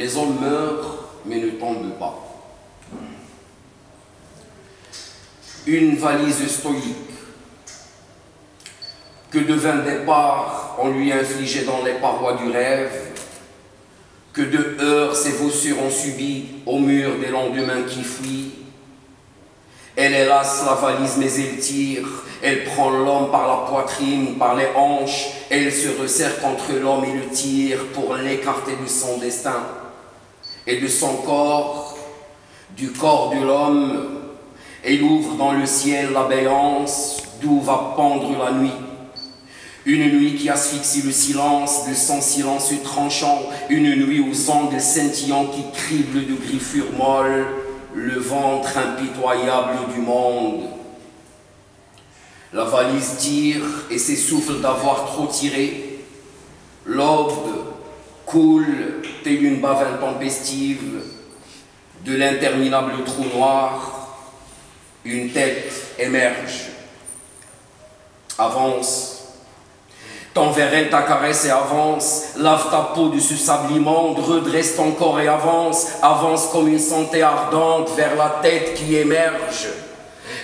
les hommes meurent mais ne tombent pas. Une valise stoïque que de vains départs on lui infligeait dans les parois du rêve, que de heurts ses vaussures ont subi au mur des lendemains qui fuient. Elle hélas la valise mais elle tire, elle prend l'homme par la poitrine, par les hanches, elle se resserre contre l'homme et le tire pour l'écarter de son destin et de son corps, du corps de l'homme. Elle ouvre dans le ciel l'abéance d'où va pendre la nuit. Une nuit qui asphyxie le silence de son silence tranchant, une nuit aux ongles scintillants qui criblent de griffures molles le ventre impitoyable du monde. La valise tire et s'essouffle d'avoir trop tiré. L'aube coule telle une bave intempestive de l'interminable trou noir. Une tête émerge, avance. Tends vers elle ta caresse et avance, lave ta peau de ce sable immonde, redresse ton corps et avance, avance comme une santé ardente vers la tête qui émerge.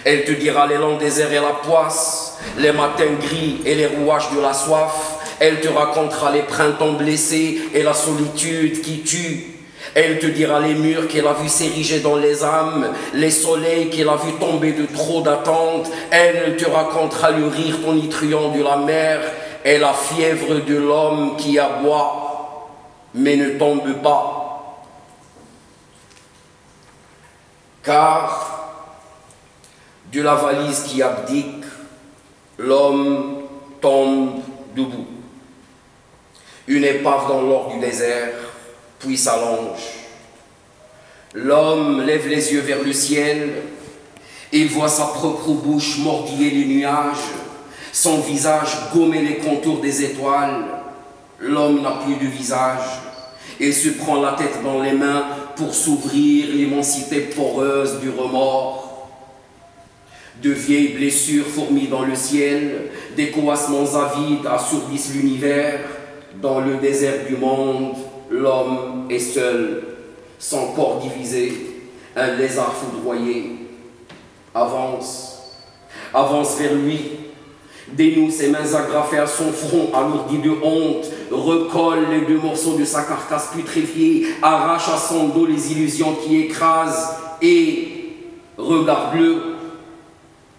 Elle te dira l'élan désert et la poisse, les matins gris et les rouages de la soif. Elle te racontera les printemps blessés et la solitude qui tue. Elle te dira les murs qu'elle a vu s'ériger dans les âmes, les soleils qu'elle a vu tomber de trop d'attentes. Elle te racontera le rire tonitruant de la mer et la fièvre de l'homme qui aboie, mais ne tombe pas. Car de la valise qui abdique, l'homme tombe debout. Une épave dans l'or du désert, puis s'allonge. L'homme lève les yeux vers le ciel, il voit sa propre bouche mordiller les nuages, son visage gommer les contours des étoiles. L'homme n'a plus de visage, il se prend la tête dans les mains pour s'ouvrir l'immensité poreuse du remords. De vieilles blessures fourmillent dans le ciel, des coassements avides assourdissent l'univers. Dans le désert du monde, l'homme est seul, son corps divisé, un lézard foudroyé. Avance, avance vers lui, dénoue ses mains agrafées à son front alourdi de honte, recolle les deux morceaux de sa carcasse putréfiée, arrache à son dos les illusions qui écrasent et regarde-le.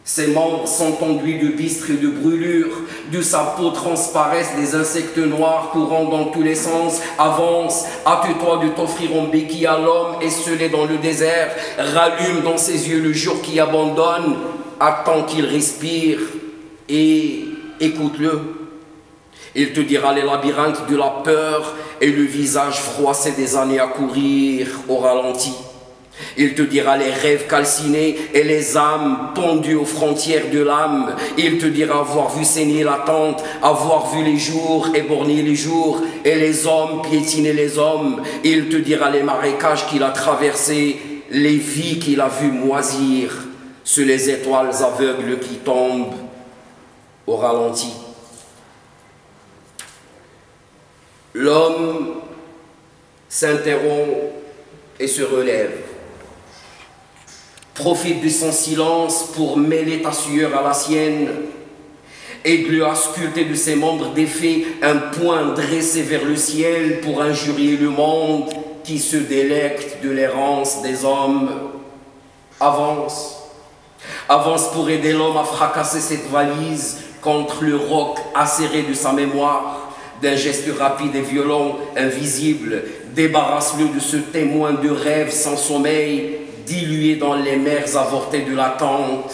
Ses membres sont enduits de bistres et de brûlures, de sa peau transparaissent des insectes noirs courant dans tous les sens. Avance, hâte-toi de t'offrir en béquille à l'homme esselé dans le désert, rallume dans ses yeux le jour qui abandonne, attends qu'il respire et écoute-le. Il te dira les labyrinthes de la peur et le visage froissé des années à courir au ralenti. Il te dira les rêves calcinés et les âmes pendues aux frontières de l'âme. Il te dira avoir vu saigner l'attente, avoir vu les jours éborgner les jours et les hommes piétiner les hommes. Il te dira les marécages qu'il a traversés, les vies qu'il a vues moisir sur les étoiles aveugles qui tombent au ralenti. L'homme s'interrompt et se relève. Profite de son silence pour mêler ta sueur à la sienne. Aide-le à sculpter de ses membres défaits un poing dressé vers le ciel pour injurier le monde qui se délecte de l'errance des hommes. Avance, avance pour aider l'homme à fracasser cette valise contre le roc acéré de sa mémoire. D'un geste rapide et violent, invisible, débarrasse-le de ce témoin de rêve sans sommeil, dilué dans les mers avortées de l'attente.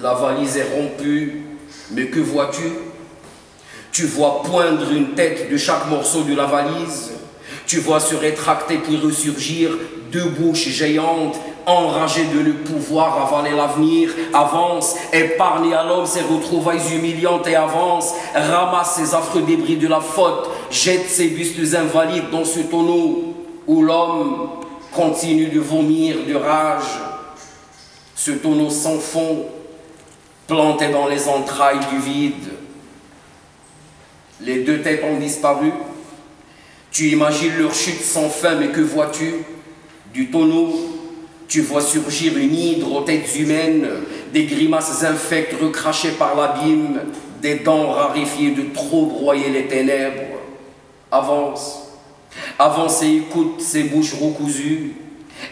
La valise est rompue, mais que vois-tu? Tu vois poindre une tête de chaque morceau de la valise. Tu vois se rétracter puis ressurgir deux bouches géantes, enragées de ne pouvoir avaler l'avenir. Avance, épargne à l'homme ses retrouvailles humiliantes et avance, ramasse ces affreux débris de la faute, jette ses bustes invalides dans ce tonneau où l'homme continue de vomir de rage. Ce tonneau sans fond, planté dans les entrailles du vide. Les deux têtes ont disparu, Tu imagines leur chute sans fin, mais que vois-tu? Du tonneau, tu vois surgir une hydre aux têtes humaines, des grimaces infectes recrachées par l'abîme, des dents raréfiées de trop broyer les ténèbres. Avance, avance et écoute ces bouches recousues.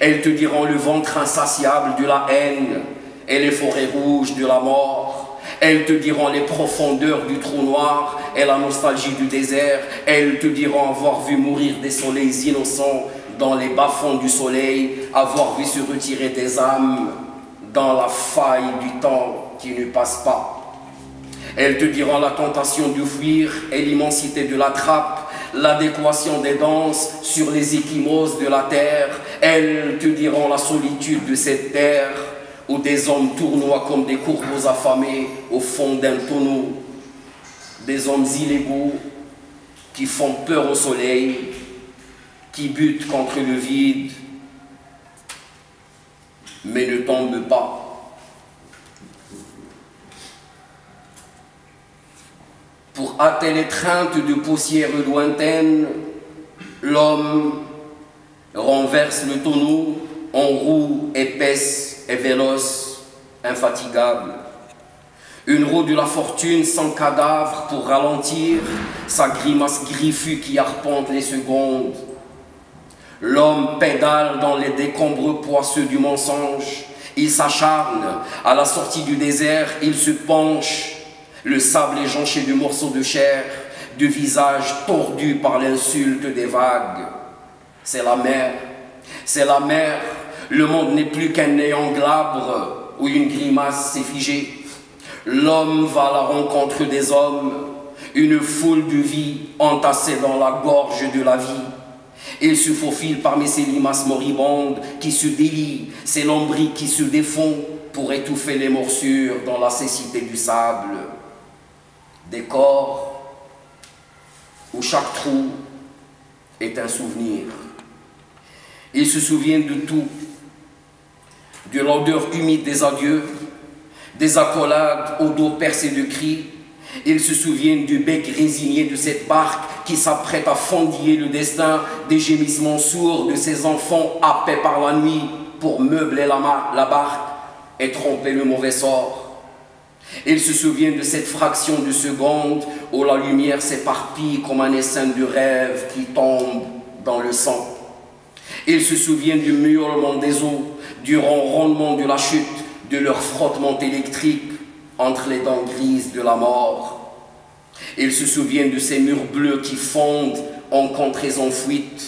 Elles te diront le ventre insatiable de la haine et les forêts rouges de la mort. Elles te diront les profondeurs du trou noir et la nostalgie du désert. Elles te diront avoir vu mourir des soleils innocents dans les bas-fonds du soleil, avoir vu se retirer des âmes dans la faille du temps qui ne passe pas. Elles te diront la tentation de fuir et l'immensité de la trappe, l'adéquation des danses sur les échymoses de la terre. Elles te diront la solitude de cette terre où des hommes tournoient comme des corbeaux affamés au fond d'un tonneau. Des hommes illégaux qui font peur au soleil, qui butent contre le vide, mais ne tombent pas. Pour hâter l'étreinte de poussière lointaine, l'homme renverse le tonneau en roue épaisse et véloce, infatigable. Une roue de la fortune sans cadavre pour ralentir sa grimace griffue qui arpente les secondes. L'homme pédale dans les décombres poisseux du mensonge. Il s'acharne à la sortie du désert, il se penche. Le sable est jonché de morceaux de chair, de visages tordus par l'insulte des vagues. C'est la mer, c'est la mer. Le monde n'est plus qu'un néant glabre où une grimace s'est figée. L'homme va à la rencontre des hommes, une foule de vie entassée dans la gorge de la vie. Il se faufile parmi ces limaces moribondes qui se délient, ces lombrics qui se défont pour étouffer les morsures dans la cécité du sable. Des corps où chaque trou est un souvenir. Ils se souviennent de tout, de l'odeur humide des adieux, des accolades au dos percé de cris. Ils se souviennent du bec résigné de cette barque qui s'apprête à fendiller le destin, des gémissements sourds de ces enfants happés par la nuit pour meubler la barque et tromper le mauvais sort. Ils se souviennent de cette fraction de seconde où la lumière s'éparpille comme un essaim de rêve qui tombe dans le sang. Ils se souviennent du miaulement des eaux, du ronronnement de la chute, de leur frottement électrique entre les dents grises de la mort. Ils se souviennent de ces murs bleus qui fondent en contrées en fuite.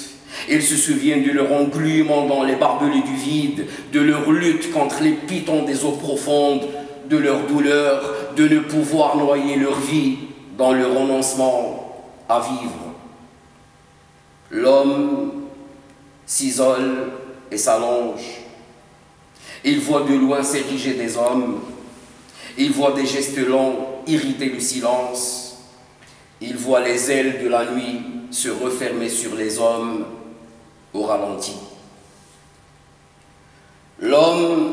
Ils se souviennent de leur engluement dans les barbelés du vide, de leur lutte contre les pitons des eaux profondes, de leur douleur, de ne pouvoir noyer leur vie dans le renoncement à vivre. L'homme s'isole et s'allonge. Il voit de loin s'ériger des hommes. Il voit des gestes longs irriter le silence. Il voit les ailes de la nuit se refermer sur les hommes au ralenti. L'homme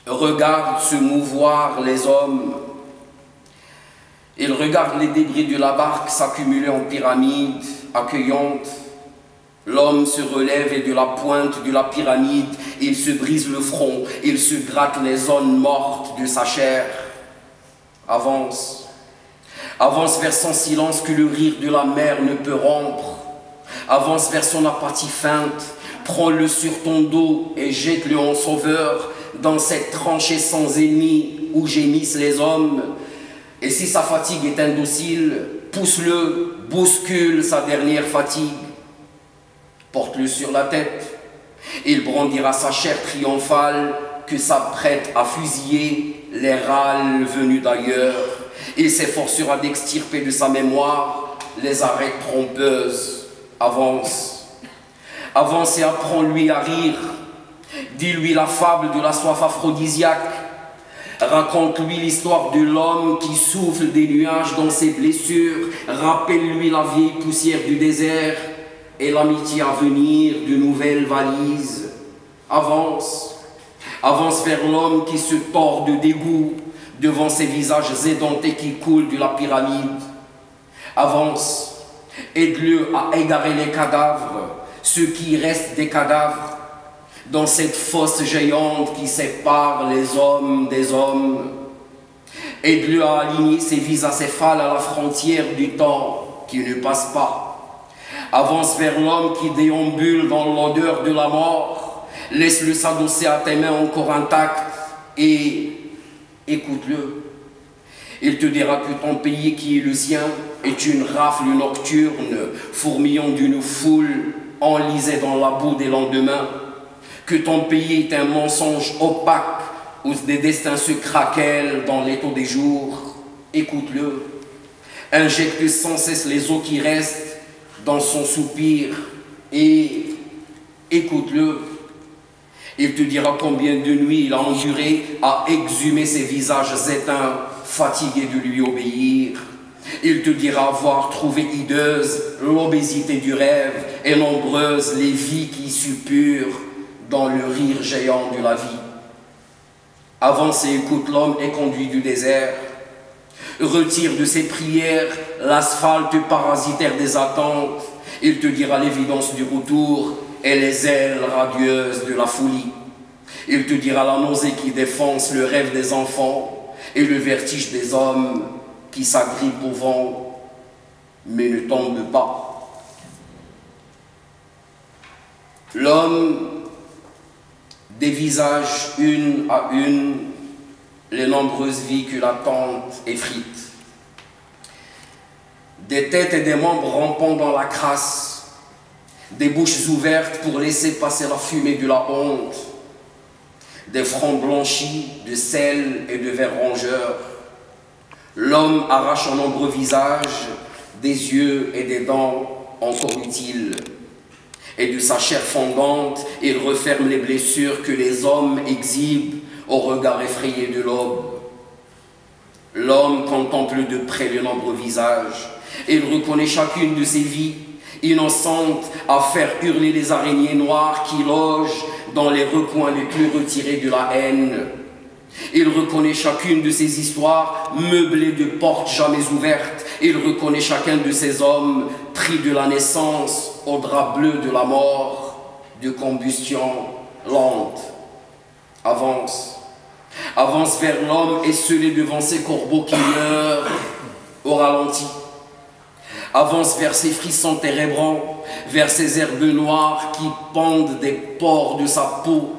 regarde se mouvoir les hommes. Il regarde les débris de la barque s'accumuler en pyramide accueillante. L'homme se relève et de la pointe de la pyramide, il se brise le front, il se gratte les zones mortes de sa chair. Avance, avance vers son silence que le rire de la mer ne peut rompre. Avance vers son apathie feinte, prends-le sur ton dos et jette-le en sauveur dans cette tranchée sans ennemis où gémissent les hommes. Et si sa fatigue est indocile, pousse-le, bouscule sa dernière fatigue. Porte-le sur la tête, il brandira sa chair triomphale que s'apprête à fusiller les râles venus d'ailleurs. Il s'efforcera d'extirper de sa mémoire les arêtes trompeuses. Avance, avance et apprends-lui à rire. Dis-lui la fable de la soif aphrodisiaque. Raconte-lui l'histoire de l'homme qui souffle des nuages dans ses blessures. Rappelle-lui la vieille poussière du désert et l'amitié à venir de nouvelles valises. Avance, avance vers l'homme qui se tord de dégoût devant ces visages édentés qui coulent de la pyramide. Avance, Aide-le à égarer les cadavres, ceux qui restent des cadavres, dans cette fosse géante qui sépare les hommes des hommes. Aide-le à aligner ses vies acéphales à la frontière du temps qui ne passe pas. Avance vers l'homme qui déambule dans l'odeur de la mort. Laisse-le s'adosser à tes mains encore intactes et écoute-le. Il te dira que ton pays qui est le sien est une rafle nocturne, fourmillant d'une foule enlisée dans la boue des lendemains. Que ton pays est un mensonge opaque où des destins se craquellent dans l'étau des jours. Écoute-le. Injecte sans cesse les eaux qui restent dans son soupir et écoute-le. Il te dira combien de nuits il a enduré à exhumer ses visages éteints, fatigués de lui obéir. Il te dira avoir trouvé hideuse l'obésité du rêve et nombreuses les vies qui suppurent dans le rire géant de la vie. Avance et écoute l'homme éconduit du désert. Retire de ses prières l'asphalte parasitaire des attentes. Il te dira l'évidence du retour et les ailes radieuses de la folie. Il te dira la nausée qui défonce le rêve des enfants et le vertige des hommes qui s'agrippent au vent mais ne tombent pas. L'homme dévisage une à une les nombreuses vies que l'attente effrite. Des têtes et des membres rampant dans la crasse, des bouches ouvertes pour laisser passer la fumée de la honte, des fronts blanchis de sel et de vers rongeurs. L'homme arrache en nombreux visages des yeux et des dents encore utiles. Et de sa chair fondante, il referme les blessures que les hommes exhibent au regard effrayé de l'aube. L'homme contemple de près les nombreux visages. Il reconnaît chacune de ses vies, innocentes à faire hurler les araignées noires qui logent dans les recoins les plus retirés de la haine. Il reconnaît chacune de ses histoires meublées de portes jamais ouvertes. Il reconnaît chacun de ces hommes pris de la naissance au drap bleu de la mort, de combustion lente. Avance. Avance vers l'homme esselé devant ses corbeaux qui meurent au ralenti. Avance vers ses frissons térébrants, vers ses herbes noires qui pendent des pores de sa peau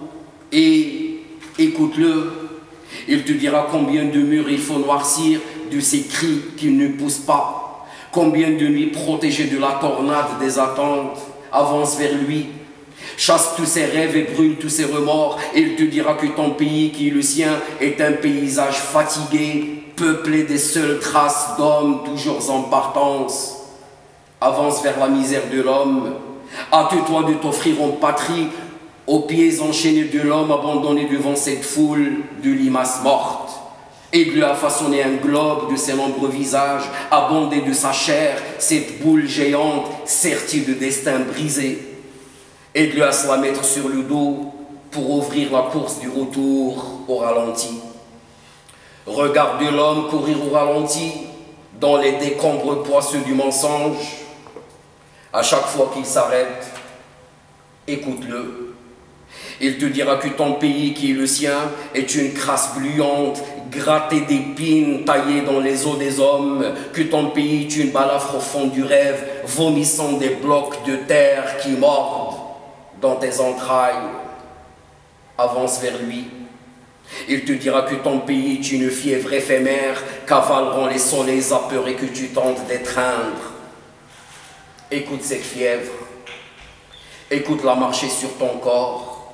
et écoute-le. Il te dira combien de murs il faut noircir de ces cris qu'il ne pousse pas. Combien de nuits protégées de la tornade des attentes. Avance vers lui. Chasse tous ses rêves et brûle tous ses remords. Et il te dira que ton pays qui est le sien est un paysage fatigué, peuplé des seules traces d'hommes toujours en partance. Avance vers la misère de l'homme. Hâte-toi de t'offrir en patrie aux pieds enchaînés de l'homme abandonné devant cette foule de limaces mortes. Aide-le à façonner un globe de ses nombreux visages, abondé de sa chair, cette boule géante sertie de destin brisé. Aide-le à se la mettre sur le dos pour ouvrir la course du retour au ralenti. Regarde l'homme courir au ralenti dans les décombres poisseux du mensonge. À chaque fois qu'il s'arrête, écoute-le. Il te dira que ton pays qui est le sien est une crasse gluante, grattée d'épines taillées dans les os des hommes, que ton pays est une balafre au fond du rêve, vomissant des blocs de terre qui mordent dans tes entrailles. Avance vers lui. Il te dira que ton pays est une fièvre éphémère, cavaleront les soleils apeurés que tu tentes d'étreindre. Écoute cette fièvre. Écoute-la marcher sur ton corps.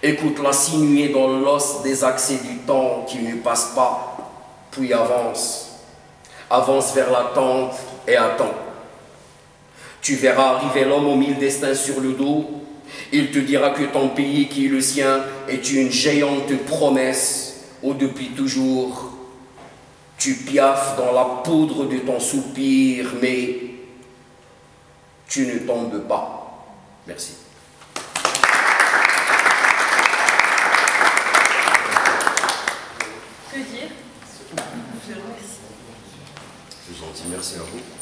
Écoute-la sinuer dans l'os des accès du temps qui ne passe pas, puis avance. Avance vers l'attente et attends. Tu verras arriver l'homme aux 1000 destins sur le dos. Il te dira que ton pays qui est le sien est une géante promesse où depuis toujours tu piaffes dans la poudre de ton soupir, mais tu ne tombes pas. Merci. Que dire? C'est gentil, merci à vous.